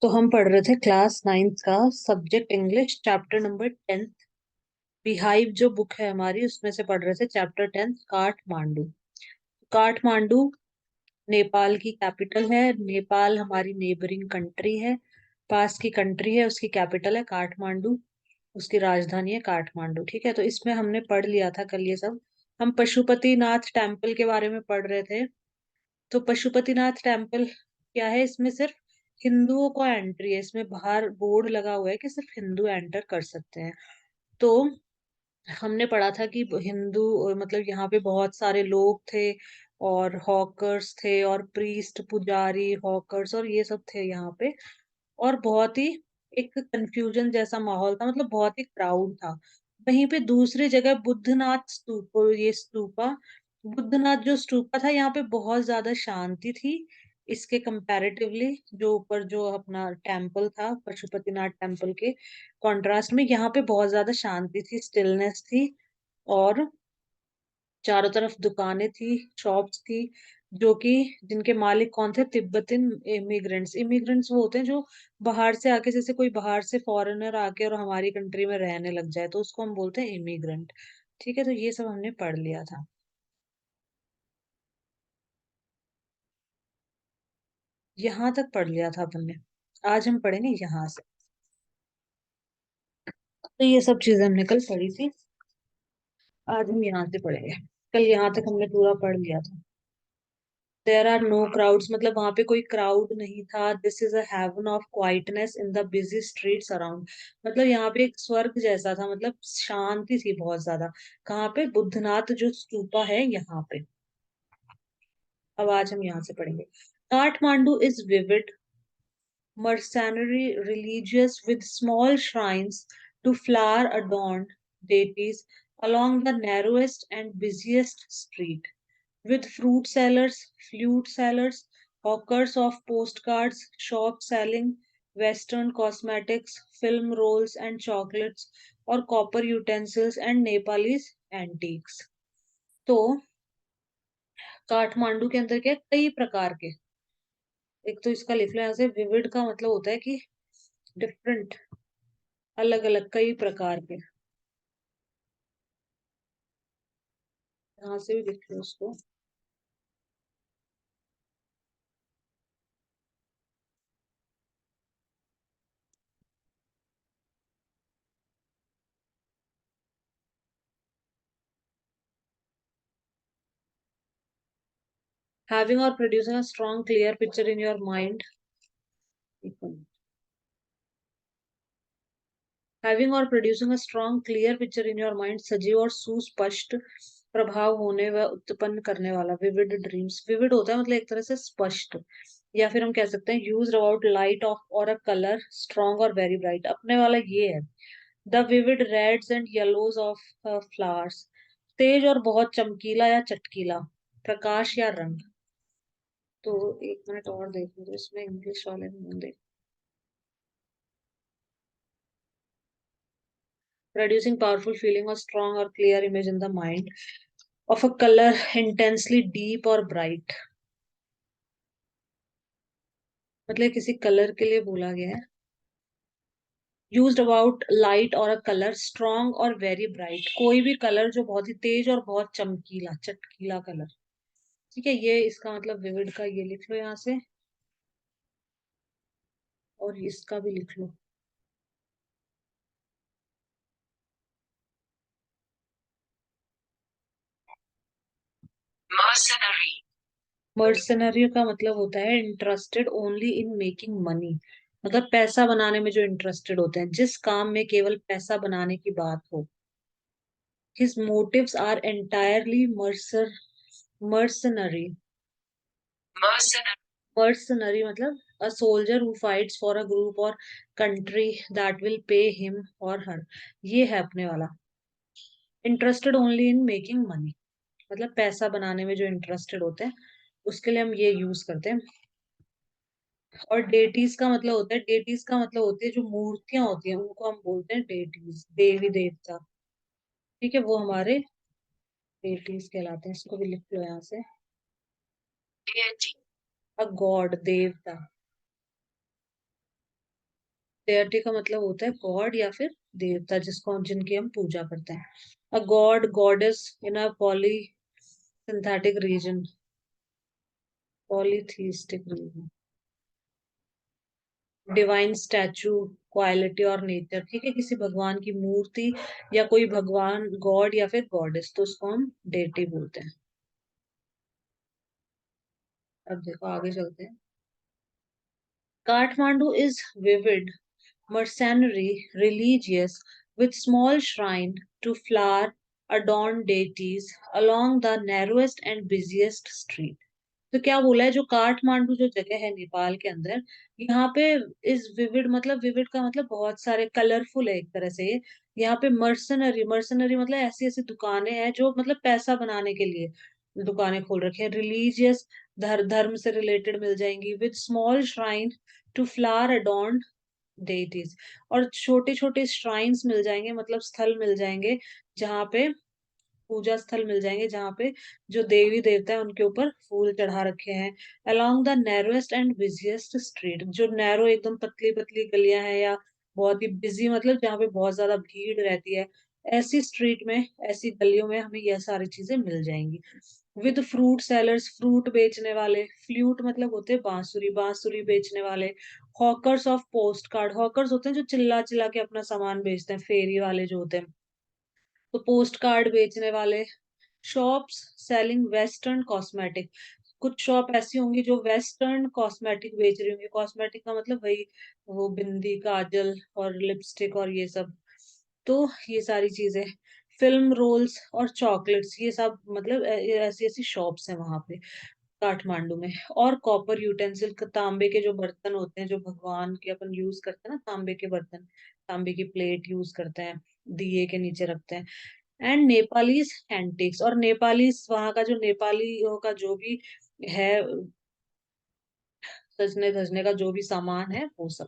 तो हम पढ़ रहे थे क्लास 9th का subject English chapter number 10th। Beehive जो बुक है हमारी उसमें से पढ़ रहे थे चैप्टर 10th काठमांडू। काठमांडू नेपाल की कैपिटल है। नेपाल हमारी नेबरिंग कंट्री है, पास की कंट्री है। उसकी कैपिटल है काठमांडू, उसकी राजधानी है काठमांडू। ठीक है, तो इसमें हमने पढ़ लिया था कल ये सब। हम पशुपतिनाथ टेम्पल के बारे में पढ़ रहे थे। तो पशुपतिनाथ टेम्पल क्या है, इसमें सिर्फ हिंदुओं को एंट्री है। इसमें बाहर बोर्ड लगा हुआ है कि सिर्फ हिंदू एंटर कर सकते हैं। तो हमने पढ़ा था कि हिंदू मतलब यहाँ पे बहुत सारे लोग थे, और हॉकर्स थे, और प्रीस्ट पुजारी हॉकर्स और ये सब थे यहाँ पे। और बहुत ही एक कंफ्यूजन जैसा माहौल था, मतलब बहुत ही क्राउड था। वहीं पे दूसरी जगह बुद्धनाथ स्तूप, ये स्तूपा, बुद्धनाथ जो स्तूपा था, यहाँ पे बहुत ज्यादा शांति थी इसके कंपैरेटिवली। जो ऊपर जो अपना टेम्पल था पशुपतिनाथ टेम्पल के कॉन्ट्रास्ट में, यहाँ पे बहुत ज्यादा शांति थी, स्टिलनेस थी। और चारों तरफ दुकानें थी, शॉप्स थी, जो कि जिनके मालिक कौन थे, तिब्बतिन इमिग्रेंट्स। इमिग्रेंट्स वो होते हैं जो बाहर से आके, जैसे कोई बाहर से फॉरेनर आके और हमारी कंट्री में रहने लग जाए तो उसको हम बोलते हैं इमिग्रेंट। ठीक है, तो ये सब हमने पढ़ लिया था। यहाँ तक पढ़ लिया था अपन ने। आज हम पढ़ेंगे यहाँ से। तो ये सब चीजें हमने कल पढ़ी थी, आज हम यहाँ से पढ़ेंगे। कल यहाँ तक हमने पूरा पढ़ लिया था। देर आर नो क्राउड्स, मतलब वहां पे कोई क्राउड नहीं था। This is a haven of quietness in the busy streets around. मतलब यहाँ पे एक स्वर्ग जैसा था, मतलब शांति थी बहुत ज्यादा। कहाँ पे, बुद्धनाथ जो स्तूपा है यहाँ पे। अब आज हम यहाँ से पढ़ेंगे। Kathmandu is vivid, mercenary religious with small shrines to flower adorned deities along the narrowest and busiest street, with fruit sellers, flute sellers, hawkers of postcards, shops selling Western cosmetics, film rolls and chocolates, or copper utensils and Nepalese antiques. तो काठमांडू के अंदर क्या है? कई प्रकार के। एक तो इसका लिख लो यहाँ से, विविड का मतलब होता है कि डिफरेंट, अलग अलग, कई प्रकार के। यहाँ से भी लिख लो उसको। Having or producing a strong clear picture in your mind, having और producing a strong clear picture in your mind, सजीव और सुस्पष्ट प्रभाव होने व उत्पन्न करने वाला। विविड ड्रीम्स, विविड होता है मतलब एक तरह से स्पष्ट, या फिर हम कह सकते हैं यूज्ड अबाउट लाइट ऑफ और अ कलर स्ट्रॉन्ग और वेरी ब्राइट। अपने वाला ये है, the vivid reds and yellows of flowers, तेज और बहुत चमकीला या चटकीला प्रकाश या रंग। तो एक मिनट और देख लो, तो इसमें इंग्लिश वाले में देख। प्रोड्यूसिंग पावरफुल फीलिंग और स्ट्रॉन्ग और clear image in the mind of a colour intensely deep और ब्राइट। मतलब किसी कलर के लिए बोला गया है। यूज्ड अबाउट लाइट और अ कलर स्ट्रॉन्ग और वेरी ब्राइट, कोई भी कलर जो बहुत ही तेज और बहुत चमकीला चटकीला कलर। ठीक है, ये इसका मतलब विविड का ये लिख लो यहाँ से, और इसका भी लिख लो। मर्सनरी, मर्सनरी का मतलब होता है interested only in making money, मतलब पैसा बनाने में जो इंटरेस्टेड होते हैं, जिस काम में केवल पैसा बनाने की बात हो। His motives are entirely mercenary. Mercenary. Mercenary मतलब a soldier who fights for a group or country that will pay him or her. ये है अपने वाला, interested only in making money, मतलब पैसा बनाने में जो इंटरेस्टेड होते हैं उसके लिए हम ये यूज करते हैं। और डेटीज का मतलब होता है, डेटीज का मतलब होती है जो मूर्तियां होती हैं उनको हम बोलते हैं डेटीज, देवी देवता। ठीक है, वो हमारे डेटीज कहलाते हैं। इसको भी लिख लो यहाँ से, अ गॉड, देवता। डेटी का मतलब होता है गॉड या फिर देवता, जिसको जिनकी हम पूजा करते हैं। A god goddess in a polysynthetic region, polytheistic region. Divine statue, quality और नेचर, ठीक है, किसी भगवान की मूर्ति या कोई भगवान, गॉड या फिर गॉडेस, तो उसको हम डेटी बोलते हैं। अब देखो आगे चलते हैं। Kathmandu is vivid, mercenary, religious, with small shrine to flower adorned deities along the narrowest and busiest street। तो क्या बोला है, जो काठमांडू जो जगह है नेपाल के अंदर, यहाँ पे इस विविड, मतलब विविड का मतलब बहुत सारे, कलरफुल है एक तरह से ये। यहाँ पे मर्सनरी, मर्सनरी मतलब ऐसी ऐसी दुकानें हैं जो मतलब पैसा बनाने के लिए दुकानें खोल रखी है। रिलीजियस, धर्म से रिलेटेड मिल जाएंगी। With small shrine to flower adorn deities, और छोटे छोटे श्राइन्स मिल जाएंगे, मतलब स्थल मिल जाएंगे जहाँ पे, पूजा स्थल मिल जाएंगे जहाँ पे जो देवी देवता है उनके ऊपर फूल चढ़ा रखे हैं। Along the narrowest and busiest street, जो नैरो एकदम पतली पतली गलियां हैं, या बहुत ही बिजी मतलब जहाँ पे बहुत ज्यादा भीड़ रहती है, ऐसी स्ट्रीट में, ऐसी गलियों में हमें यह सारी चीजें मिल जाएंगी। विद फ्रूट सेलर्स, फ्रूट बेचने वाले। फ्लूट मतलब होते हैं बांसुरी, बांसुरी बेचने वाले। Hawkers of post card, hawkers होते हैं जो चिल्ला चिल्ला के अपना सामान बेचते हैं, फेरी वाले जो होते हैं, तो पोस्ट कार्ड बेचने वाले। शॉप्स सेलिंग वेस्टर्न कॉस्मेटिक, कुछ शॉप ऐसी होंगी जो वेस्टर्न कॉस्मेटिक बेच रही होंगी। कॉस्मेटिक का मतलब वही, वो बिंदी, काजल और लिपस्टिक और ये सब, तो ये सारी चीजें। फिल्म रोल्स और चॉकलेट्स, ये सब मतलब ऐसी ऐसी शॉप्स हैं वहां पे काठमांडू में। और कॉपर यूटेंसिल, तांबे के जो बर्तन होते हैं जो भगवान के अपन यूज करते हैं ना, तांबे के बर्तन, तांबे की प्लेट यूज करते हैं, दिए के नीचे रखते हैं। एंड नेपालीज एंटिक्स, और नेपालीज वहाँ का जो नेपालियों का जो भी है, सजने धजने का जो भी सामान है वो सब,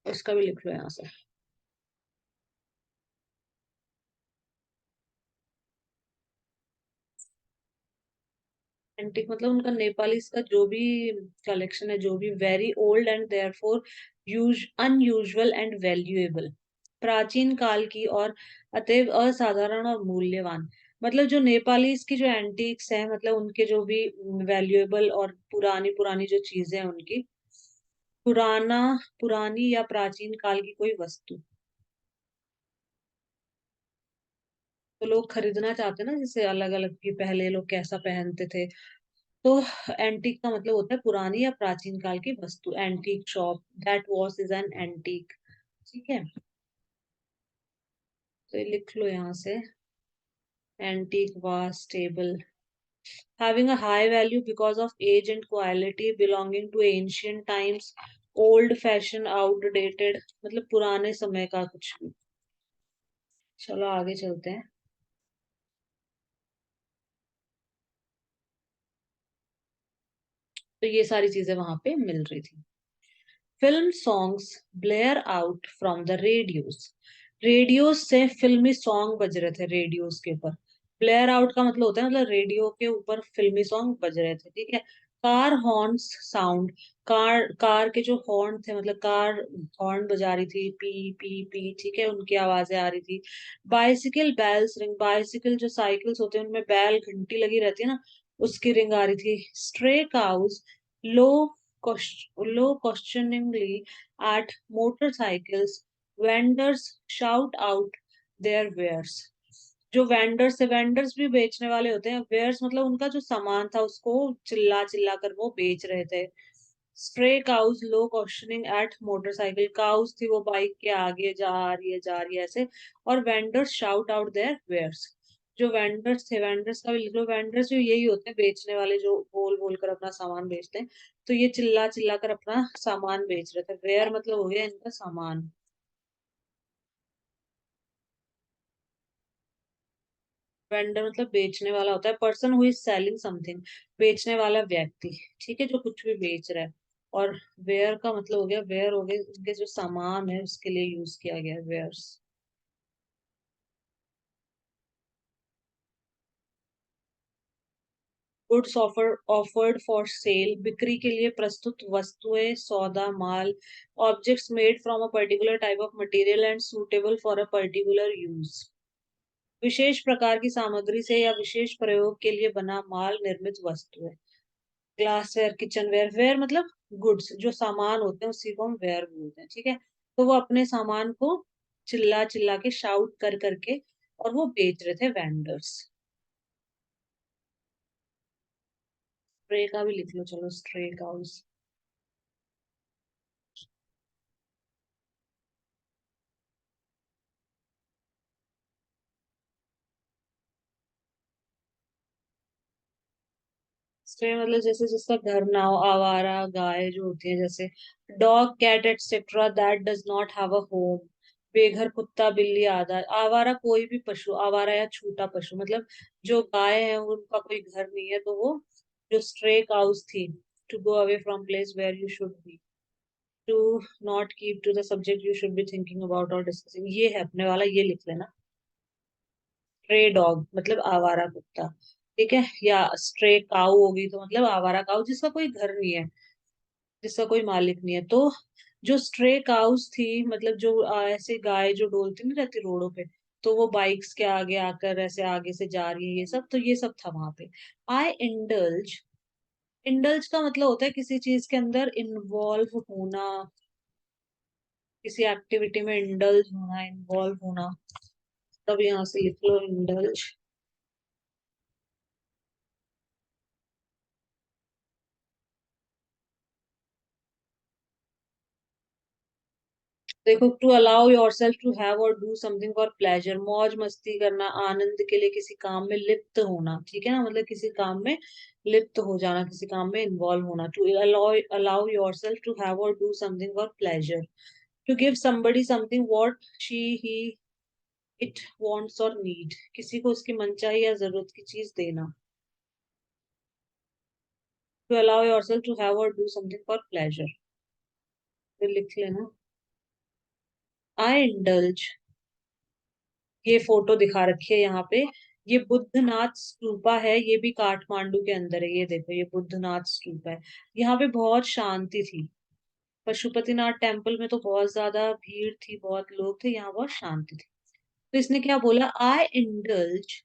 इसका भी लिख लो यहाँ से। एंटिक मतलब उनका नेपाली का जो भी कलेक्शन है, जो भी very old and therefore use unusual and valuable, प्राचीन काल की और अतएव असाधारण और मूल्यवान। मतलब जो नेपाली की जो एंटिक्स हैं, मतलब उनके जो भी वैल्यूएबल और पुरानी पुरानी जो चीजें हैं उनकी, पुराना, पुरानी या प्राचीन काल की कोई वस्तु, तो लोग खरीदना चाहते हैं ना, जैसे अलग अलग की पहले लोग कैसा पहनते थे, तो एंटीक का मतलब होता है पुरानी या प्राचीन काल की वस्तु। Antique shop, that watch is an antique, ठीक है, तो ये लिख लो यहाँ से। Antique was table, having a high value because of age and quality, belonging to ancient times, old fashion, outdated, मतलब पुराने समय का कुछ भी। चलो आगे चलते हैं। तो ये सारी चीजें वहां पे मिल रही थी। Film songs Blair out from the radios, radio से फिल्मी सॉन्ग बज रहे थे रेडियोस के ऊपर। ब्लेयर आउट का मतलब होता है, मतलब रेडियो के ऊपर फिल्मी सॉन्ग बज रहे थे, ठीक है। Car horns sound, car car के जो हॉर्न थे, मतलब कार हॉर्न बजा रही थी, पी पी पी, ठीक है, उनकी आवाजें आ रही थी। बाइसिकल बेल्स रिंग, बाइसिकल जो साइकिल्स होते हैं उनमें बैल घंटी लगी रहती है ना, उसकी रिंग आ रही थी। Stray cows low questioningly at motorcycles, vendors shout out their wares। जो वेंडर्स है, वेंडर्स भी बेचने वाले होते हैं, वेयर्स मतलब उनका जो सामान था उसको चिल्ला चिल्ला कर वो बेच रहे थे। स्ट्रे काउज लो क्वेश्चनिंग एट मोटरसाइकिल, काउज थी वो बाइक के आगे जा रही है, जा रही है ऐसे। और vendors shout out their wares, जो वेंडर्स थे, वेंडर्स का भी लिख लो, वेंडर्स जो यही होते हैं बेचने वाले, जो बोल बोल कर अपना सामान बेचते हैं। तो ये चिल्ला चिल्ला कर अपना सामान बेच रहे थे। वेयर मतलब हो गया इनका सामान। वेंडर मतलब बेचने वाला होता है, person who is selling something, बेचने वाला व्यक्ति, ठीक है, जो कुछ भी बेच रहा है। और वेयर का मतलब हो गया, वेयर हो गए उनके जो सामान है उसके लिए यूज किया गया wares. Goods offered for sale, बिक्री के लिए प्रस्तुत वस्तुएं, सौदा, माल। Objects made from a particular type of material and suitable for a particular use, विशेष प्रकार की सामग्री से या विशेष प्रयोग के लिए बना माल, निर्मित वस्तुएं। ग्लासवेयर, किचनवेयर, वेयर मतलब गुड्स, जो सामान होते हैं उसी को हम वेयर बोलते हैं, ठीक है। तो वो अपने सामान को चिल्ला चिल्ला के, शाउट कर करके, और वो बेच रहे थे वेंडर्स। स्ट्रे का भी लिख लो, चलो, स्ट्रे काउस। स्ट्रे मतलब जैसे जिसका घर ना हो, आवारा गाय जो होती है, जैसे dog, cat etcetera that does not have a home. बेघर कुत्ता, बिल्ली आदि। आवारा कोई भी पशु, आवारा या छूटा पशु मतलब जो गाय है उनका कोई घर नहीं है, तो वो जो स्ट्रे काउस थी। To go away from place where you should be, to not keep to the subject you should be thinking about or discussing, ये है अपने वाला, ये लिख लेना। स्ट्रे डॉग मतलब आवारा कुत्ता, ठीक है। या स्ट्रे काऊ होगी तो मतलब आवारा काऊ, जिसका कोई घर नहीं है, जिसका कोई मालिक नहीं है। तो जो स्ट्रे काउस थी, मतलब जो ऐसे गाय जो डोलती नहीं रहती रोडों पे, तो वो बाइक्स के आगे आकर ऐसे आगे से जा रही है, ये सब, तो ये सब था वहां पे। आई इंडल्ज, इंडल्ज का मतलब होता है किसी चीज के अंदर इन्वॉल्व होना, किसी एक्टिविटी में इंडल्ज होना, इन्वॉल्व होना। तब यहाँ से लिख लो इंडल्ज। देखो, to allow yourself to have और डू समथिंग फॉर प्लेजर, मौज मस्ती करना, आनंद के लिए किसी काम में लिप्त होना, ठीक है ना, मतलब किसी काम में लिप्त हो जाना, किसी काम में इन्वॉल्व होना। To allow allow yourself to have और do something for pleasure, to give somebody something what she he it wants और नीड, किसी को उसकी मनचाही या जरूरत की चीज देना। To allow yourself to have और डू समथिंग फॉर प्लेजर, तो लिख लेना। आई इंडल्ज, ये फोटो दिखा रखी है यहाँ पे, ये बुद्धनाथ स्तूपा है, ये भी काठमांडू के अंदर है, ये देखो, ये बुद्धनाथ स्तूपा है। यहाँ पे बहुत शांति थी। पशुपतिनाथ टेम्पल में तो बहुत ज्यादा भीड़ थी, बहुत लोग थे, यहाँ बहुत शांति थी। तो इसने क्या बोला, I indulge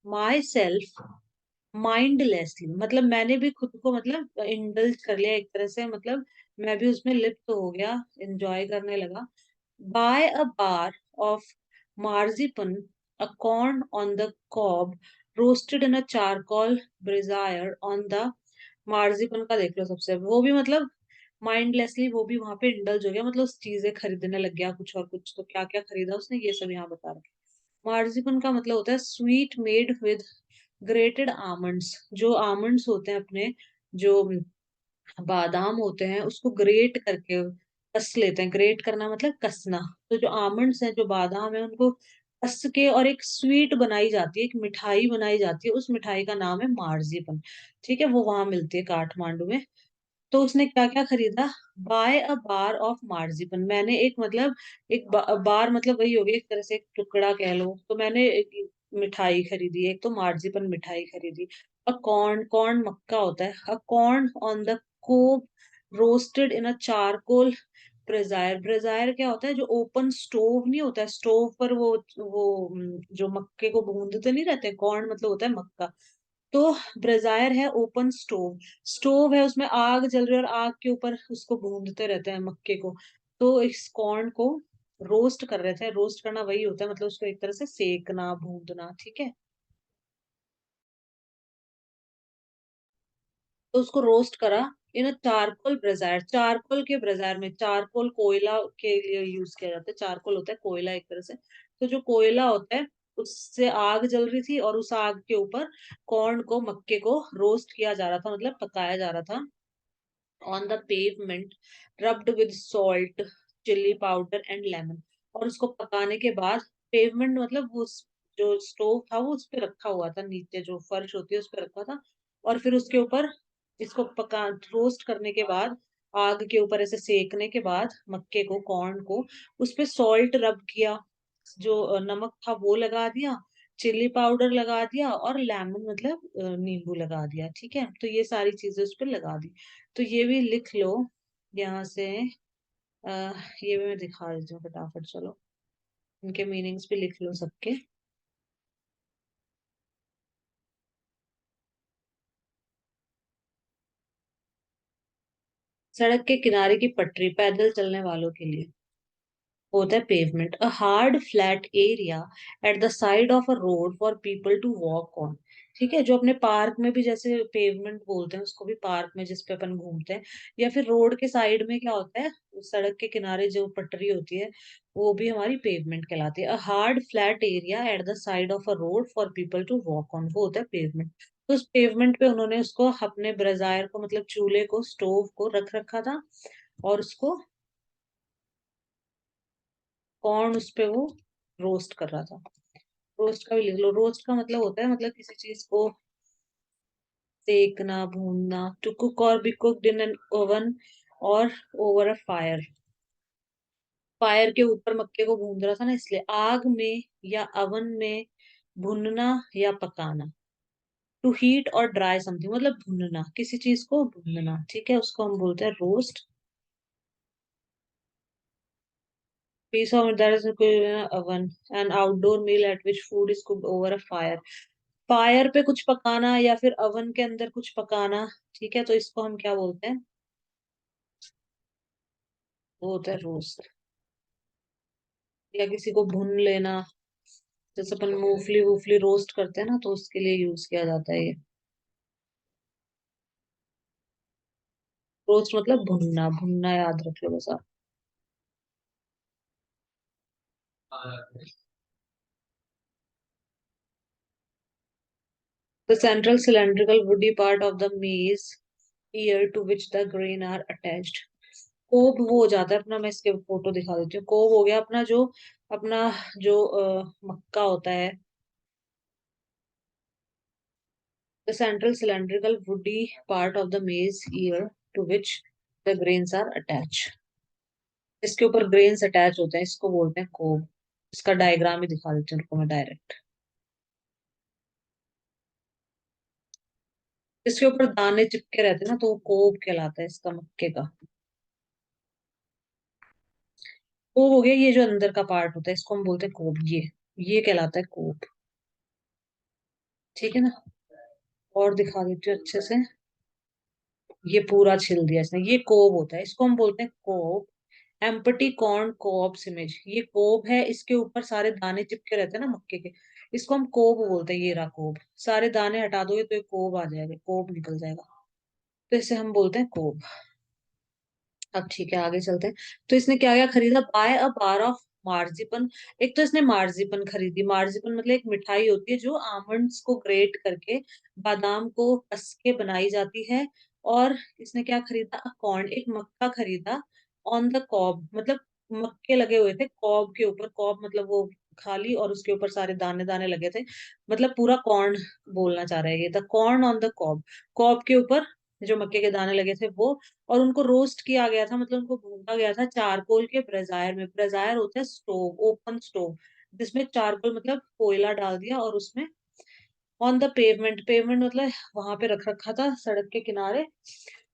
my self mindlessly, मतलब मैंने भी खुद को मतलब इंडल्ज कर लिया एक तरह से, मतलब मैं भी उसमें लिप्त हो गया, एंजॉय करने लगा। Buy a bar of marzipan, a corn on the cob, roasted in a charcoal brazier on the marzipan का देख लो सबसे, वो भी मतलब माइंडलेसली वो भी वहां पे इंडल्ज हो गया, मतलब उस चीजें खरीदने लग गया कुछ और कुछ, तो क्या क्या खरीदा उसने ये सब यहाँ बता रखे। मार्जिपन का मतलब होता है sweet made with grated almonds, जो आमंड्स होते हैं अपने, जो बादाम होते हैं उसको ग्रेट करके कस लेते हैं, ग्रेट करना मतलब कसना। तो जो आमंड्स हैं, जो बादाम है, उनको कस के और एक स्वीट बनाई जाती है, एक मिठाई बनाई जाती है, उस मिठाई का नाम है मार्जिपन, ठीक है। वो वहां मिलती है काठमांडू में। तो उसने क्या क्या खरीदा, बाय अ बार ऑफ मार्जिपन, मैंने एक मतलब एक बार मतलब वही हो गया एक तरह से एक टुकड़ा कह लो, तो मैंने एक मिठाई खरीदी, एक तो मार्जिपन मिठाई खरीदी। अ कॉर्न, कॉर्न मक्का होता है, a corn on the cob roasted in a charcoal brazier, brazier क्या होता है, जो ओपन स्टोव नहीं होता है, स्टोव पर वो जो मक्के को भूनते नहीं रहते, कॉर्न मतलब होता है मक्का। तो ब्रेजायर है ओपन स्टोव, स्टोव है उसमें आग जल रही है और आग के ऊपर उसको भूनते रहते हैं मक्के को। तो इस कॉर्न को रोस्ट कर रहे थे, रोस्ट करना वही होता है, मतलब उसको एक तरह से सेकना, भूनना, ठीक है। तो उसको रोस्ट करा इन चारकोल ब्रेजायर, चारकोल के ब्रेजायर में, चारकोल कोयला के लिए यूज किया जाता है, चारकोल होता है कोयला एक तरह से। तो जो कोयला होता है उससे आग जल रही थी, और उस आग के ऊपर कॉर्न को, मक्के को रोस्ट किया जा रहा था, मतलब पकाया जा रहा था। On the pavement, rubbed with salt, chilli powder and lemon, और उसको पकाने के बाद, पेवमेंट मतलब वो जो स्टोव था वो उस पे रखा हुआ था, नीचे जो फर्श होती है उस पे रखा था, और फिर उसके ऊपर इसको पका, रोस्ट करने के बाद, आग के ऊपर ऐसे सेकने के बाद मक्के को, कॉर्न को, उस पे सॉल्ट रब किया, जो नमक था वो लगा दिया, चिली पाउडर लगा दिया और लेमन मतलब नींबू लगा दिया, ठीक है। तो ये सारी चीजें उस पर लगा दी। तो ये भी लिख लो यहाँ से। आ, ये भी मैं दिखा देती हूँ फटाफट, चलो। इनके मीनिंग्स भी लिख लो सबके। सड़क के किनारे की पटरी पैदल चलने वालों के लिए होता है pavement, a hard flat area at the side of a road for people to walk on. ठीक है, जो अपने पार्क में भी जैसे पेवमेंट बोलते हैं उसको भी, पार्क में जिस पे अपन घूमते हैं, या फिर रोड के साइड में क्या होता है, उस सड़क के किनारे जो पटरी होती है वो भी हमारी पेवमेंट कहलाती है। A hard flat area at the side of a road for people to walk on, वो होता है पेवमेंट। तो उस पेवमेंट पे उन्होंने उसको अपने ब्रजायर को मतलब चूल्हे को, स्टोव को रख रखा था, और उसको कौन उस पे वो रोस्ट कर रहा था। रोस्ट का भी लिख लो। रोस्ट का मतलब होता है मतलब किसी चीज को सेकना, भूनना। टू कुक और be cooked in an oven और ओवर अ फायर। फायर के ऊपर मक्के को भून रहा था ना, इसलिए आग में या अवन में भुनना या पकाना। टू हीट और ड्राई समथिंग मतलब भुनना, किसी चीज को भुनना, ठीक है, उसको हम बोलते हैं roast. Piece of that is cooked in an oven, an outdoor meal at which food is cooked over a fire। Fire पे कुछ पकाना या फिर अवन के अंदर कुछ पकाना, ठीक है, तो इसको हम क्या बोलते हैं, वो होता है रोस्ट। या किसी को भून लेना, जैसे अपन मूंगफली वूफली रोस्ट करते हैं ना, तो उसके लिए यूज किया जाता है ये। रोस्ट मतलब भुनना, भुनना याद रख लो बस आप। The central cylindrical woody part of the मेज ear to which the grain are attached। कोब वो हो जाता है अपना, मैं इसके फोटो दिखा देती हूँ। कोब हो गया अपना जो, अपना जो मक्का होता है। The central cylindrical woody part of the maize ear to which the grains are attached। इसके ऊपर ग्रेन्स अटैच होते हैं, इसको बोलते हैं कोब। इसका डायग्राम ही दिखा देती हूँ उनको मैं डायरेक्ट। इसके ऊपर दाने चिपके रहते हैं ना, तो वो कोब कहलाता है इसका, मक्के का। कोब हो गया ये जो अंदर का पार्ट होता है, इसको हम बोलते हैं कोब। ये कहलाता है कोब, ठीक है ना। और दिखा देती हूँ अच्छे से। ये पूरा छिल दिया इसने, ये कोब होता है, इसको हम बोलते हैं कोब। एम्पटी कॉर्न कोब्स इमेज, ये कोब है, इसके ऊपर सारे दाने चिपके रहते हैं ना मक्के के, इसको हम कोब बोलते हैं। ये रहा कोब, सारे दाने हटा दोगे तो ये कोब आ जाएगा, कोब निकल जाएगा, तो इसे हम बोलते हैं कोब। अब ठीक है, आगे चलते हैं। तो इसने क्या क्या खरीदा, बाय अ बार ऑफ मार्जिपन। एक तो इसने मार्जिपन खरीदी। मार्जिपन मतलब एक मिठाई होती है जो आमंड्स को ग्रेट करके, बादाम को कस के बनाई जाती है। और इसने क्या खरीदा, कॉर्न, एक मक्का खरीदा। ऑन द कॉब मतलब मक्के लगे हुए थे कॉब के ऊपर। कॉब मतलब वो खाली, और उसके ऊपर सारे दाने दाने लगे थे, मतलब पूरा कॉर्न बोलना चाह रहा है ये। The corn on the cob, cob के ऊपर जो मक्के के दाने लगे थे वो। और उनको रोस्ट किया गया था, मतलब उनको भूना गया था चारकोल के ब्रेजायर में। ब्रेजायर होता है स्टोव, ओपन स्टोव, जिसमें चारकोल मतलब कोयला डाल दिया और उसमें ऑन द पेवमेंट, पेवमेंट मतलब वहां पे रख रखा था सड़क के किनारे।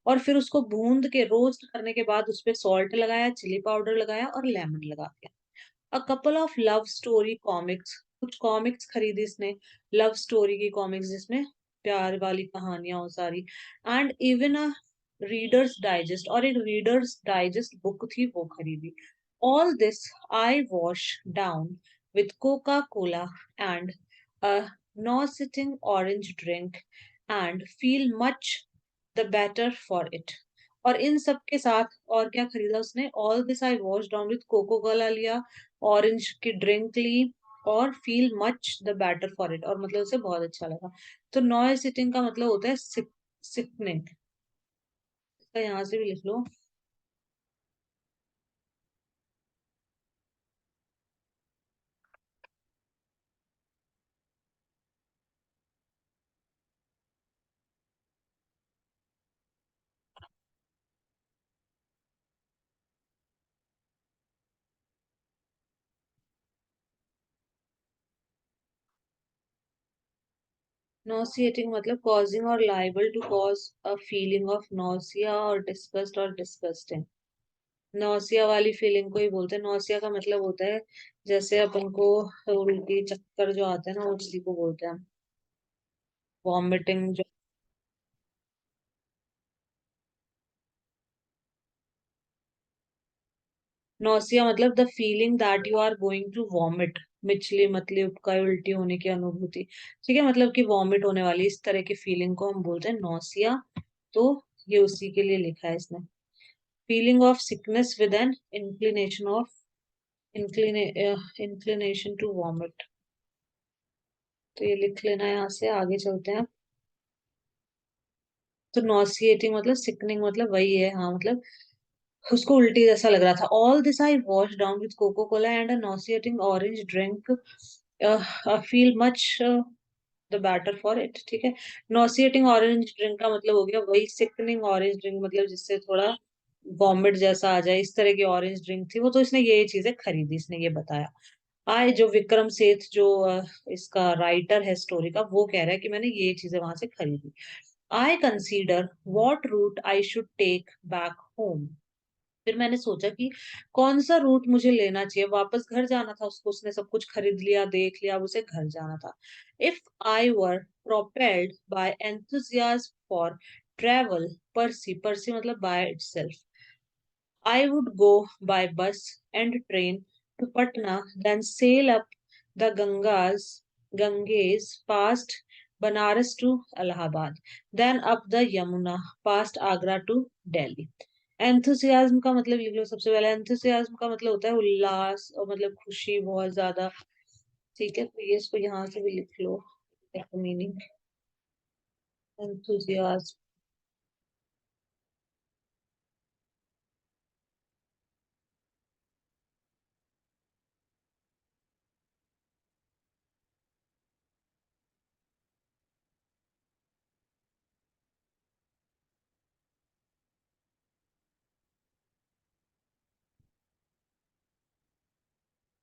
और फिर उसको भून के रोस्ट करने के बाद उसपे सॉल्ट लगाया, चिली पाउडर लगाया और लेमन लगा दिया। A couple of love story comics, कुछ कॉमिक्स खरीदी इसने, लव स्टोरी की कॉमिक्स जिसमें प्यार वाली कहानियां हो सारी। And even a readers digest, और एक रीडर्स डाइजेस्ट बुक थी वो खरीदी। All this I wash down with Coca Cola and a nauseating orange drink and feel much the better for it। और इन सब के साथ और क्या खरीदा उसने, all this I wash down with Coca Cola लिया, ऑरेंज की ड्रिंक ली, और feel much the better for it, और मतलब उसे बहुत अच्छा लगा। तो नॉइज सिटिंग का मतलब होता है सिकनिंग। इसका यहाँ से भी लिख लो। नॉसिएटिंग मतलब causing or liable to cause a feeling of nausea or disgust और डिस्गस्टिंग। नौसिया वाली फीलिंग को ही बोलते हैं। नौसिया का मतलब होता है जैसे अपन को उल्टी चक्कर जो आते हैं ना, उसी को बोलते हैं वॉमिटिंग जो। नौसिया मतलब the feeling that you are going to vomit. मिचली मतली उपका उल्टी होने की अनुभूति। ठीक है, मतलब कि वॉमिट होने वाली इस तरह की फीलिंग को हम बोलते हैं नौसिया। तो ये उसी के लिए लिखा है इसने। Feeling of sickness with an inclination of inclination to vomit. तो ये लिख लेना है, यहाँ से आगे चलते हैं। तो नॉसिएटिंग मतलब सिकनिंग मतलब वही है, हाँ मतलब उसको उल्टी जैसा लग रहा था। All this I wash down with Coca Cola and a nauseating orange drink, feel much the better for it. ठीक है, नॉसिएटिंग ऑरेंज ड्रिंक का मतलब हो गया वही सिकनिंग ऑरेंज ड्रिंक, मतलब जिससे थोड़ा वॉमिट जैसा आ जाए, इस तरह की ऑरेंज ड्रिंक थी वो। तो इसने ये चीजें खरीदी, इसने ये बताया। आय जो विक्रम सेठ जो इसका राइटर है स्टोरी का, वो कह रहा है कि मैंने ये चीजें वहां से खरीदी। I consider what route I should take back home. फिर मैंने सोचा कि कौन सा रूट मुझे लेना चाहिए, वापस घर जाना था उसको, उसने सब कुछ खरीद लिया देख लिया, अब उसे घर जाना था। If I were propelled by enthusiasm for travel, per se per se मतलब by itself, I would go by bus and train to Patna, then sail up the Ganges past Banaras to Allahabad, then up the Yamuna past Agra to Delhi. Enthusiasm का मतलब लिख लो सबसे पहले। Enthusiasm का मतलब होता है उल्लास और मतलब खुशी बहुत ज्यादा। ठीक है, तो ये इसको यहाँ से भी लिख लो मीनिंग एंथुसियाज्म।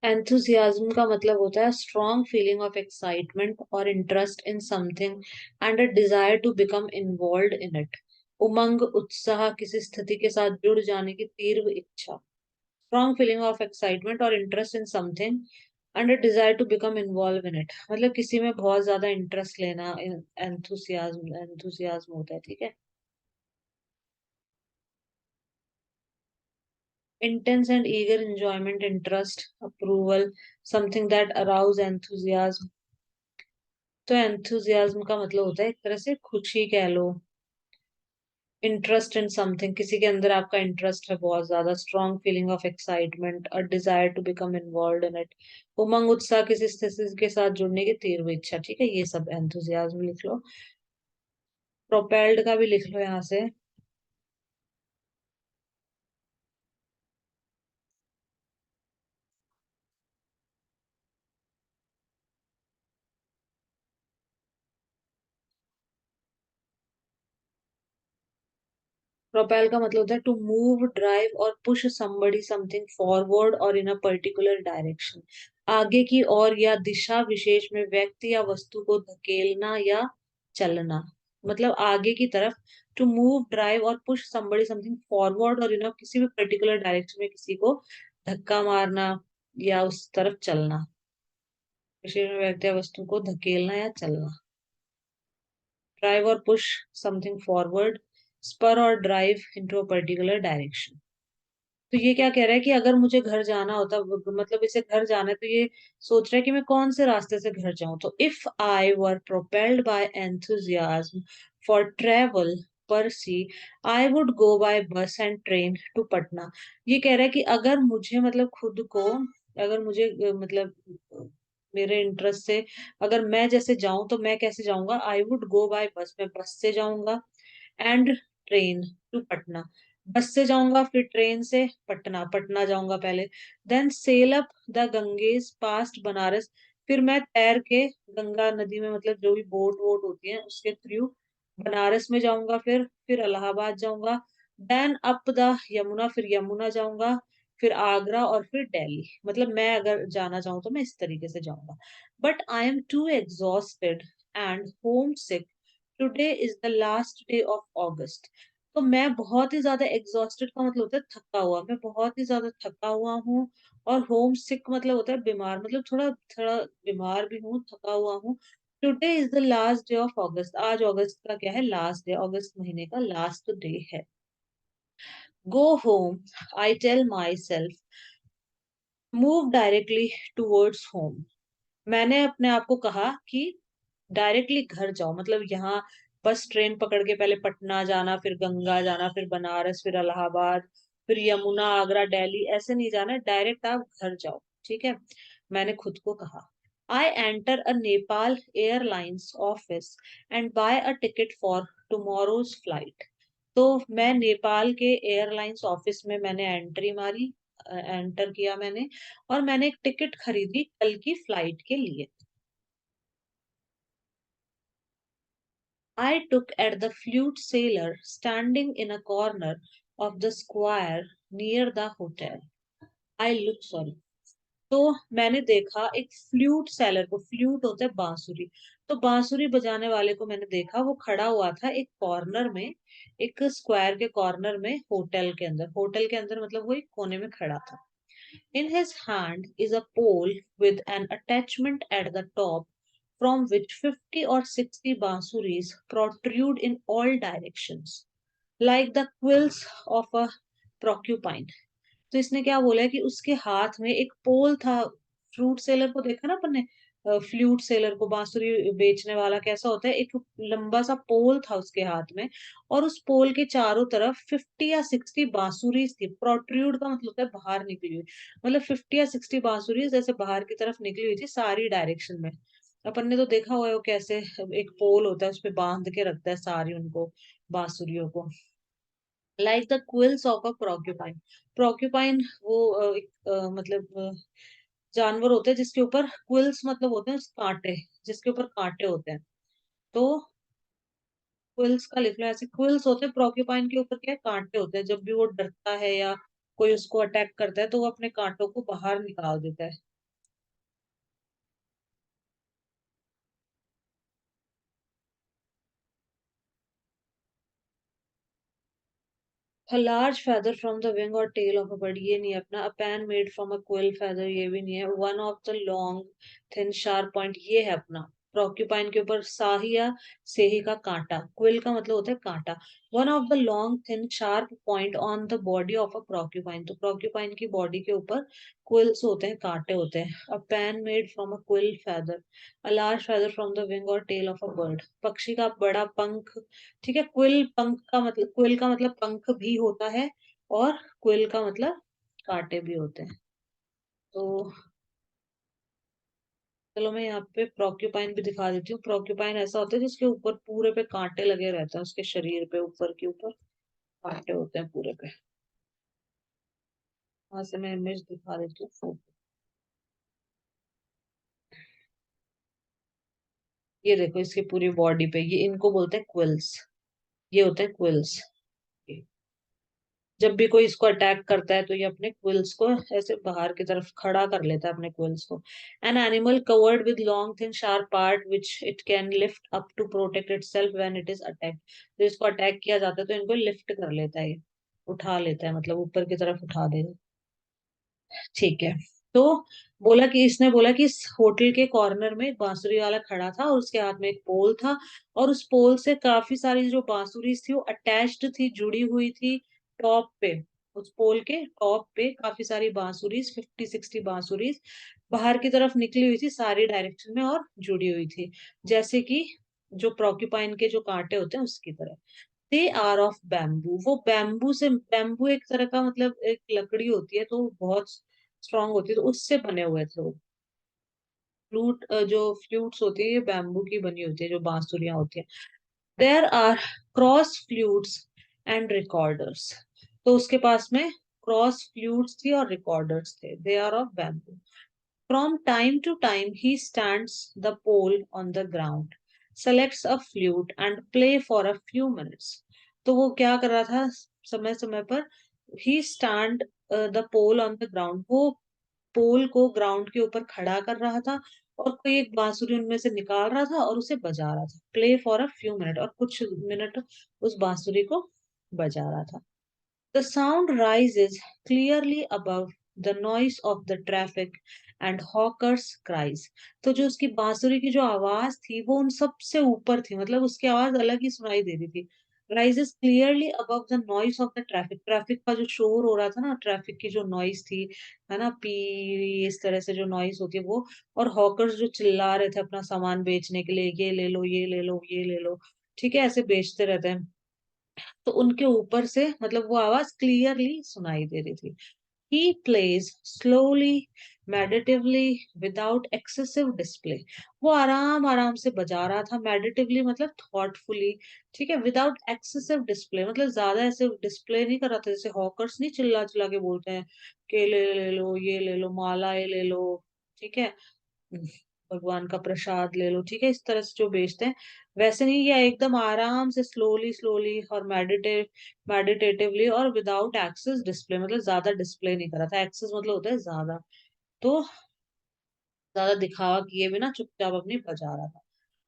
एंथुसियाज्म का मतलब होता है स्ट्रॉन्ग फीलिंग ऑफ एक्साइटमेंट और interest in something and a desire to become involve in it. उमंग उत्साह किसी स्थिति के साथ जुड़ जाने की तीव्र इच्छा। स्ट्रॉन्ग फीलिंग ऑफ एक्साइटमेंट और interest in something and a desire to become involve in it, मतलब किसी में बहुत ज्यादा इंटरेस्ट लेना एंथुसियाज्म एंथुसियाज्म होता है। ठीक है, intense and eager enjoyment, interest, approval, something that arouse enthusiasm। तो एंथुजियाज्म का मतलब होता है एक तरह से खुशी कह लो। इंटरेस्ट इन समथिंग, किसी के अंदर आपका इंटरेस्ट है बहुत ज्यादा। स्ट्रॉन्ग फीलिंग ऑफ एक्साइटमेंट और desire to become involve in it. उमंग उत्साह किसी स्थिति के साथ जुड़ने की तीव्र इच्छा। ठीक है, ये सब एंथुजियाज्म लिख लो। प्रोपेल्ड का भी लिख लो यहाँ से। प्रोपेल का मतलब होता है टू मूव ड्राइव और पुश समबडी समथिंग फॉरवर्ड और इन अ पर्टिकुलर डायरेक्शन। आगे की ओर या दिशा विशेष में व्यक्ति या वस्तु को धकेलना या चलना, मतलब आगे की तरफ। टू मूव ड्राइव और पुश समबडी समथिंग फॉरवर्ड और इन अ किसी भी पर्टिकुलर डायरेक्शन में किसी को धक्का मारना या उस तरफ चलना। विशेष में व्यक्ति या वस्तु को धकेलना या चलना। ड्राइव और पुश समथिंग फॉरवर्ड, स्पर और drive into a particular direction. तो ये क्या कह रहा है कि अगर मुझे घर जाना होता, मतलब इसे घर जाना है, तो ये सोच रहा है कि मैं कौन से रास्ते से घर जाऊं। तो if I were propelled by enthusiasm for travel per se, I would go by bus and train to Patna. ये कह रहा है कि अगर मुझे मतलब खुद को, अगर मुझे मतलब मेरे इंटरेस्ट से अगर मैं जैसे जाऊं तो मैं कैसे जाऊंगा। आई वुड गो बाय बस, मैं बस से जाऊंगा। एंड ट्रेन टू पटना, बस से जाऊंगा फिर ट्रेन से पटना, पटना जाऊंगा पहले। Then sail up the Ganges past Banaras, फिर मैं तैर के गंगा नदी में, मतलब जो भी बोट वोट होती है उसके थ्रू बनारस में जाऊंगा। फिर इलाहाबाद जाऊंगा। देन अप द यमुना, फिर यमुना जाऊंगा। फिर आगरा और फिर दिल्ली। मतलब मैं अगर जाना चाहूँ तो मैं इस तरीके से जाऊंगा। But I am too exhausted and homesick. Today is the last day of August. तो मैं बहुत ही ज्यादा एग्जॉस्टेड का मतलब होता है थका हुआ, मैं बहुत ही ज्यादा थका हुआ हूँ। और होम सिक मतलब होता है बीमार, मतलब थोड़ा थोड़ा बीमार भी हूँ, थका हुआ हूँ। Today is the last day of अगस्त, आज अगस्त का क्या है, लास्ट डे, अगस्त महीने का लास्ट डे है। Go home, I tell myself, move directly towards home. मैंने अपने आप को कहा कि डायरेक्टली घर जाओ, मतलब यहाँ बस ट्रेन पकड़ के पहले पटना जाना, फिर गंगा जाना, फिर बनारस, फिर इलाहाबाद, फिर यमुना, आगरा, दिल्ली, ऐसे नहीं जाना, डायरेक्ट आप घर जाओ, ठीक है। मैंने खुद को कहा। I enter a Nepal airlines office and buy a ticket for tomorrow's flight. तो मैं नेपाल के एयरलाइंस ऑफिस में मैंने एंट्री मारी, एंटर किया मैंने, और मैंने एक टिकट खरीदी कल की फ्लाइट के लिए। I took at the flute sailor standing in a corner of the square near the hotel. I looked sorry. तो मैंने देखा एक फ्लूट सेलर को, फ्लूट होता है बांसुरी, तो बांसुरी बजाने वाले को मैंने देखा, वो खड़ा हुआ था एक कॉर्नर में, एक स्क्वायर के कॉर्नर में, होटल के अंदर, होटल के अंदर मतलब वो एक कोने में खड़ा था। In his hand is a pole with an attachment at the top from which 50 or 60 bansuris protrude in all directions, like the quills of a porcupine. तो इसने क्या बोला है कि उसके हाथ में एक पोल था। फ्रूट सेलर को देखा ना अपन ने, फ्लूट सेलर को, बांसुरी बेचने वाला कैसा होता है, एक लंबा सा पोल था उसके हाथ में, और उस पोल के चारों तरफ 50 या 60 बांसुरी थी। प्रोट्रूड का मतलब होता है बाहर निकली हुई, मतलब 50 या 60 बांसुरी जैसे बाहर की तरफ निकली हुई थी सारी डायरेक्शन में। अपन ने तो देखा हुआ है वो कैसे एक पोल होता है, उस पे बांध के रखता है सारी उनको, बांसुरियों को। Like the quills of a porcupine. Porcupine वो मतलब जानवर होते हैं जिसके ऊपर क्विल्स मतलब होते हैं कांटे, जिसके ऊपर कांटे होते हैं। तो क्विल्स का लिख लो ऐसे, क्विल्स होते हैं प्रोक्यूपाइन के ऊपर, क्या है, कांटे होते हैं। जब भी वो डरता है या कोई उसको अटैक करता है तो वो अपने कांटों को बाहर निकाल देता है। A large feather from the wing or tail of a bird, ये नहीं है अपना। A pan made from a quill feather, ये भी नहीं है। One of the long thin sharp point, ये है अपना। प्रोक्यूपाइन के ऊपर साही या सेही का कांटा, क्विल का मतलब होता है कांटा। One of the long thin sharp point on the body of a porcupine, तो प्रोक्यूपाइन की बॉडी के ऊपर क्विल्स होते हैं, कांटे होते हैं। A pen made from a quill feather, a large feather from the wing और टेल ऑफ अ बर्ड, पक्षी का बड़ा पंख। ठीक है, क्विल पंख का मतलब, क्विल का मतलब पंख भी होता है, और क्विल का मतलब कांटे भी होते हैं। तो चलो मैं यहाँ पे प्रोक्यूपाइन भी दिखा देती हूँ। प्रोक्यूपाइन ऐसा होता है जिसके ऊपर पूरे पे कांटे लगे रहते हैं, उसके शरीर पे ऊपर के ऊपर कांटे होते हैं पूरे पे। वहां से मैं इमेज दिखा देती हूँ, फोटो। ये देखो इसकी पूरी बॉडी पे, ये इनको बोलते हैं क्विल्स, ये होते हैं क्विल्स। जब भी कोई इसको अटैक करता है तो ये अपने क्विल्स को ऐसे बाहर की तरफ खड़ा कर लेता है, अपने क्विल्स को। An animal covered with long thin sharp part which it can lift up to protect itself when it is attack. तो इसको अटैक किया जाता है तो इनको लिफ्ट कर लेता है ये, उठा लेता है, मतलब ऊपर की तरफ उठा देगा। ठीक है। तो बोला कि इसने बोला कि इस होटल के कॉर्नर में एक बांसुरी वाला खड़ा था और उसके हाथ में एक पोल था, और उस पोल से काफी सारी जो बांसुरी थी वो अटैच्ड थी, जुड़ी हुई थी टॉप पे। उस पोल के टॉप पे काफी सारी बांसुरीज, 50 60 बांसुरीज बाहर की तरफ निकली हुई थी सारी डायरेक्शन में, और जुड़ी हुई थी, जैसे कि जो प्रोक्यूपाइन के जो कांटे होते हैं उसकी तरह। दे आर ऑफ बैम्बू, वो बैम्बू से, बैम्बू एक तरह का मतलब एक लकड़ी होती है, तो बहुत स्ट्रांग होती है, तो उससे बने हुए थे वो। फ्लूट, जो फ्लूट्स होती है ये बैम्बू की बनी होती है, जो बांसुरियां होती है। There are cross flutes and recorders, तो उसके पास में क्रॉस फ्लूट्स थी और रिकॉर्डर्स थे। They are of bamboo. From time to time, he stands the pole on the ground, selects a flute and play for a few minutes. तो वो क्या कर रहा था समय समय पर, he stand the pole on the ground, वो पोल को ग्राउंड के ऊपर खड़ा कर रहा था और कोई एक बांसुरी उनमें से निकाल रहा था और उसे बजा रहा था। Play for a few minute, और कुछ मिनट उस बांसुरी को बजा रहा था। The sound rises clearly above the noise of the traffic and hawkers' cries. तो जो उसकी बांसुरी की जो आवाज थी वो उन सबसे ऊपर थी, मतलब उसकी आवाज अलग ही सुनाई दे रही थी। Rises clearly above the noise of the traffic. Traffic का जो शोर हो रहा था ना, ट्रैफिक की जो नॉइस थी, है ना, पी, इस तरह से जो नॉइस होती है वो, और हॉकर्स जो चिल्ला रहे थे अपना सामान बेचने के लिए, ये ले लो, ये ले लो, ये ले लो, ठीक है, ऐसे बेचते रहते हैं। तो उनके ऊपर से मतलब वो आवाज क्लियरली सुनाई दे रही थी। He plays slowly, meditatively, without excessive display. वो आराम आराम से बजा रहा था, meditatively मतलब thoughtfully, ठीक है, without excessive display मतलब ज्यादा ऐसे डिस्प्ले नहीं कर रहा था, जैसे हॉकर्स नहीं चिल्ला चिल्ला के बोलते हैं, केले ले लो, ये ले लो, मालाएं ले लो, ठीक है, भगवान का प्रसाद ले लो, ठीक है, इस तरह से जो बेचते हैं, वैसे नहीं, या एकदम आराम से स्लोली स्लोली और मेडिटेटिवली और विदाउट एक्सेस डिस्प्ले, मतलब ज्यादा डिस्प्ले नहीं करा था, एक्सेस मतलब होता है ज्यादा, तो ज्यादा दिखावा किए बिना चुपचाप अपनी बजा रहा था।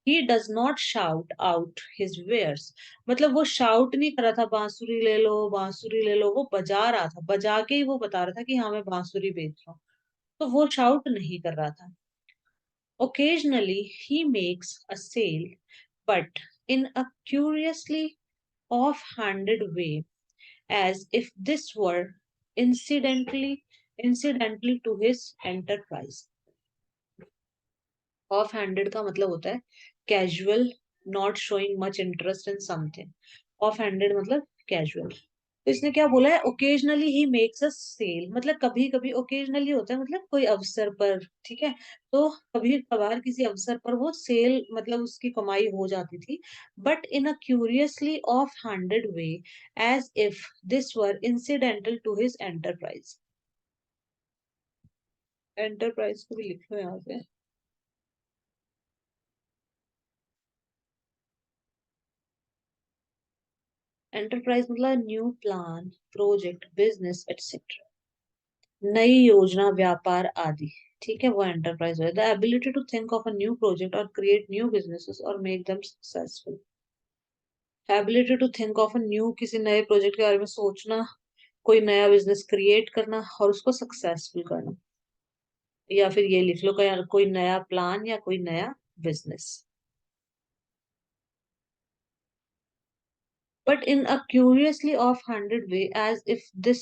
He does not shout out his wares, मतलब वो शाउट नहीं कर रहा था, बांसुरी ले लो, बांसुरी ले लो, वो बजा रहा था, बजा के ही वो बता रहा था कि हाँ मैं बांसुरी बेच रहा हूँ, तो वो शाउट नहीं कर रहा था। Occasionally he makes a sale, but in a curiously off-handed way, as if this were incidental to his enterprise. Off-handed का मतलब होता है casual, not showing much interest in something. Off-handed मतलब casual. तो इसने क्या बोला है, occasionally he makes a sale, मतलब कभी कभी, ओकेजनली होता है मतलब कोई अवसर पर, ठीक है, तो कभी कभार किसी अवसर पर वो सेल मतलब उसकी कमाई हो जाती थी, but in a curiously off handed way, as if this were incidental to his enterprise. Enterprise को भी लिख लो यहाँ पे। एंटरप्राइज मतलब new plan, project, business etcetera, नई योजना, व्यापार आदि, ठीक है, वो एंटरप्राइज है। The ability to think of a new project और क्रिएट न्यू बिजनेसेस और make them successful. Ability to think of a new, किसी नए प्रोजेक्ट के बारे में सोचना, कोई नया बिजनेस क्रिएट करना और उसको सक्सेसफुल करना, या फिर ये लिख लो कोई नया प्लान या कोई नया business. But in a curiously off-handed way, as if this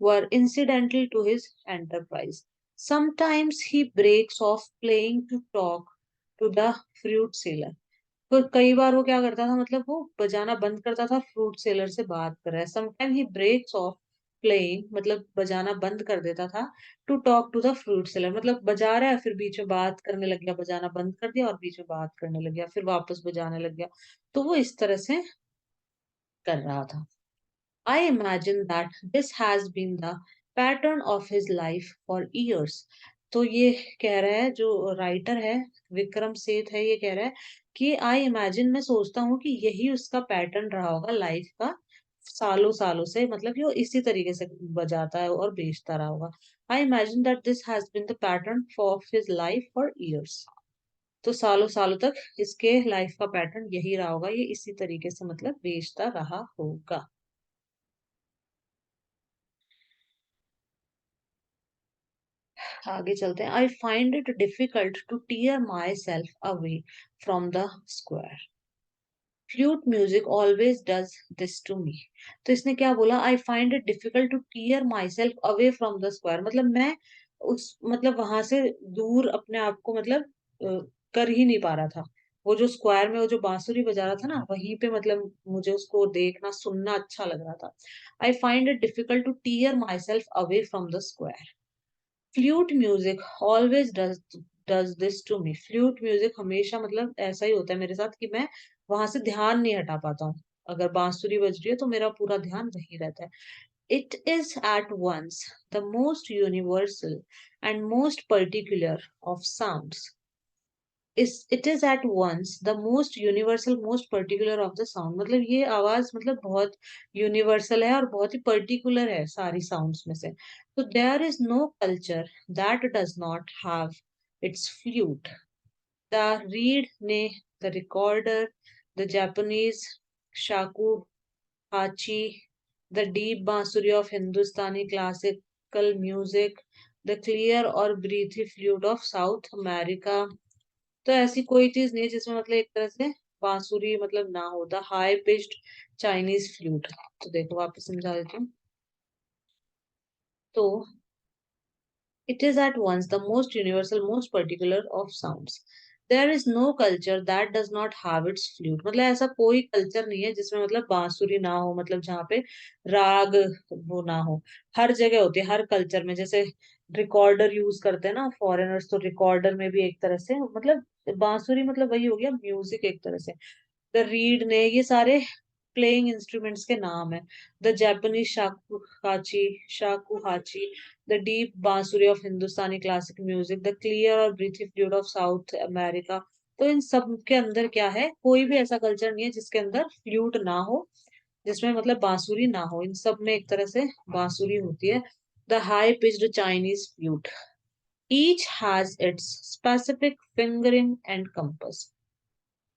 were incidental to his enterprise. Sometimes he breaks off playing to talk to the fruit seller. तो कई बार वो क्या करता था, मतलब वो बजाना बंद करता था, फ्रूट सेलर से बात कर रहा है। Sometime he breaks off playing मतलब बजाना बंद कर देता था, to talk to the fruit seller मतलब बजा रहा है फिर बीच में बात करने लग गया, बजाना बंद कर दिया और बीच में बात करने लग गया, फिर वापस बजाने लग गया, तो वो इस तरह से कर रहा था। I imagine that this has been the pattern of his life for years. तो ये कह रहा है, जो राइटर है विक्रम सेठ है, ये कह रहा है कि आई इमेजिन, मैं सोचता हूँ कि यही उसका पैटर्न रहा होगा लाइफ का, सालों सालों से, मतलब कि वो इसी तरीके से बजाता है और बेचता रहा होगा। I imagine that this has been the pattern for his life for years. तो सालों सालों तक इसके लाइफ का पैटर्न यही रहा होगा, ये इसी तरीके से मतलब बेचता रहा होगा। आगे चलते हैं। I find it difficult to tear myself away from the square, flute music always does this to me. तो इसने क्या बोला, I find it difficult to tear myself away from the square, मतलब मैं उस मतलब वहां से दूर अपने आप को मतलब कर ही नहीं पा रहा था। वो जो स्क्वायर में वो जो बांसुरी बजा रहा था ना, वहीं पे मतलब मुझे उसको देखना सुनना अच्छा लग रहा था। I find it difficult to tear myself away from the square, flute music always does this to me. Flute music हमेशा मतलब ऐसा ही होता है मेरे साथ कि मैं वहां से ध्यान नहीं हटा पाता हूँ। अगर बांसुरी बज रही है तो मेरा पूरा ध्यान वहीं रहता है। It is at once the most universal and most particular of sounds, is it is at once the most universal most particular of the sound, मतलब ये आवाज मतलब बहुत यूनिवर्सल है और बहुत ही पर्टिकुलर है सारी साउंड्स में से। तो there is no culture that does not have its flute, The reed ne, the recorder, the Japanese shakuhachi, the deep bansuri of Hindustani classical music, the clear or breathy flute of South America. तो ऐसी कोई चीज नहीं है जिसमें मतलब एक तरह से बांसुरी मतलब ना हो. The high pitched Chinese flute. तो देखो वापस समझा देती हूँ. तो it is at once the most universal, most particular of sounds. There is no culture that does not have its flute. मतलब ऐसा कोई कल्चर नहीं है जिसमें मतलब बांसुरी ना हो, मतलब जहाँ पे राग वो ना हो. हर जगह होती है, हर कल्चर में. जैसे रिकॉर्डर यूज करते हैं ना फॉरेनर्स, तो रिकॉर्डर में भी एक तरह से मतलब बांसुरी मतलब वही हो गया म्यूजिक एक तरह से. द रीड ने, ये सारे प्लेइंग इंस्ट्रूमेंट्स के नाम है. द जापानीज शाकुहाची, द डीप बांसुरी of Hindustani classic music, the clear और ब्रीथी फ्लूट ऑफ साउथ अमेरिका. तो इन सब के अंदर क्या है, कोई भी ऐसा कल्चर नहीं है जिसके अंदर फ्लूट ना हो, जिसमें मतलब बांसुरी ना हो. इन सब में एक तरह से बांसुरी होती है. The high pitched Chinese flute, each has its specific fingering and compass.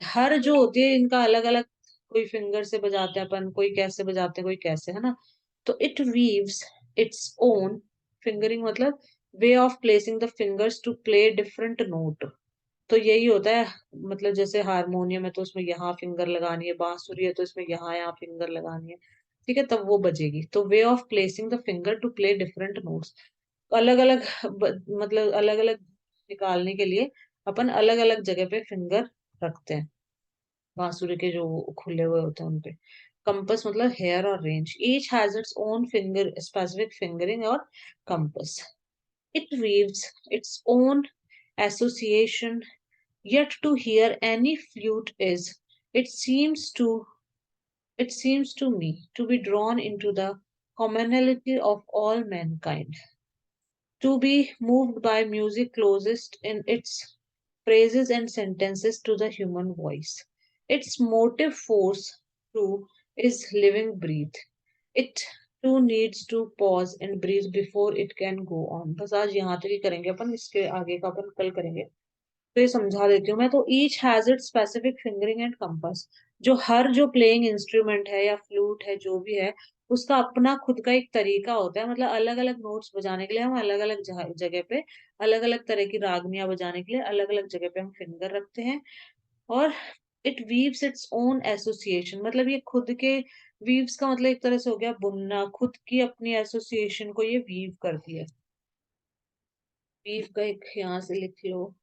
हर जो होती है इनका अलग अलग, कोई फिंगर से बजाते हैं अपन, कोई कैसे बजाते हैं, कोई कैसे, है ना. तो it weaves its own fingering मतलब way of placing the fingers to play different note. तो यही होता है. मतलब जैसे हारमोनियम है तो उसमें यहाँ फिंगर लगानी है, बांसुरी है तो इसमें यहाँ यहाँ फिंगर लगानी है, ठीक है, तब वो बजेगी. तो way of placing the finger to play different notes. अलग अलग मतलब अलग अलग निकालने के लिए अपन अलग अलग जगह पे फिंगर रखते हैं, बांसुरी के जो खुले हुए होते हैं उनपे. कंपस मतलब हेयर और range. Each has its own finger specific fingering और compass. It weaves its own association. Yet to hear any flute is, it seems to it seems to me to be drawn into the commonality of all mankind, to be moved by music closest in its phrases and sentences to the human voice. Its motive force, too, is living breath. It too needs to pause and breathe before it can go on. बस आज यहाँ तक ही करेंगे अपन, इसके आगे का अपन कल करेंगे. तो ये समझा देती हूँ मैं. तो each has it specific fingering and compass. जो हर जो प्लेइंग इंस्ट्रूमेंट है या फ्लूट है जो भी है, उसका अपना खुद का एक तरीका होता है. मतलब अलग अलग नोट्स बजाने के लिए हम अलग अलग जगह पे अलग अलग तरह की रागनियां बजाने के लिए अलग अलग जगह पे हम फिंगर रखते हैं. और it weaves its own association, मतलब ये खुद के, वीव्स का मतलब एक तरह से हो गया बुनना, खुद की अपनी एसोसिएशन को ये वीव करती है. वीव का एक यहाँ से लिख लो.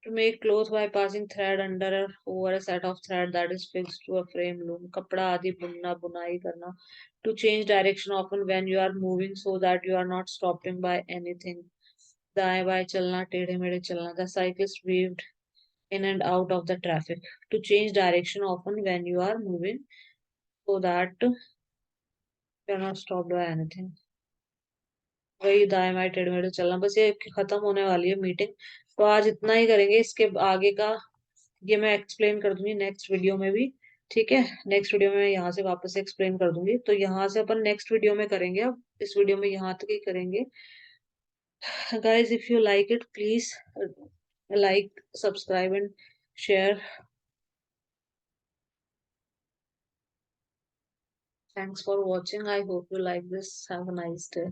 To make cloth by passing thread under or over a set of thread that is fixed to a frame loom. कपड़ा आदि बुनना, बुनाई करना. To change direction often when you are moving so that you are not stopping by anything. दाएं बाएं चलना, टेढ़े मेढ़े चलना. The cyclist weaved in and out of the traffic. To change direction often when you are moving so that you are not stopped by anything. वही दाएं बाएं टेढ़े मेढ़े चलना. बस ये खत्म होने वाली है मीटिंग. तो आज इतना ही करेंगे. इसके आगे का ये मैं एक्सप्लेन कर दूंगी नेक्स्ट वीडियो में भी. ठीक है, नेक्स्ट वीडियो में मैं यहाँ से वापस एक्सप्लेन कर दूंगी. तो यहाँ से अपन नेक्स्ट वीडियो में करेंगे. अब इस वीडियो में यहाँ तक ही करेंगे. Guys if you like it please like subscribe and share. Thanks for watching. I hope you like this. Have a nice day.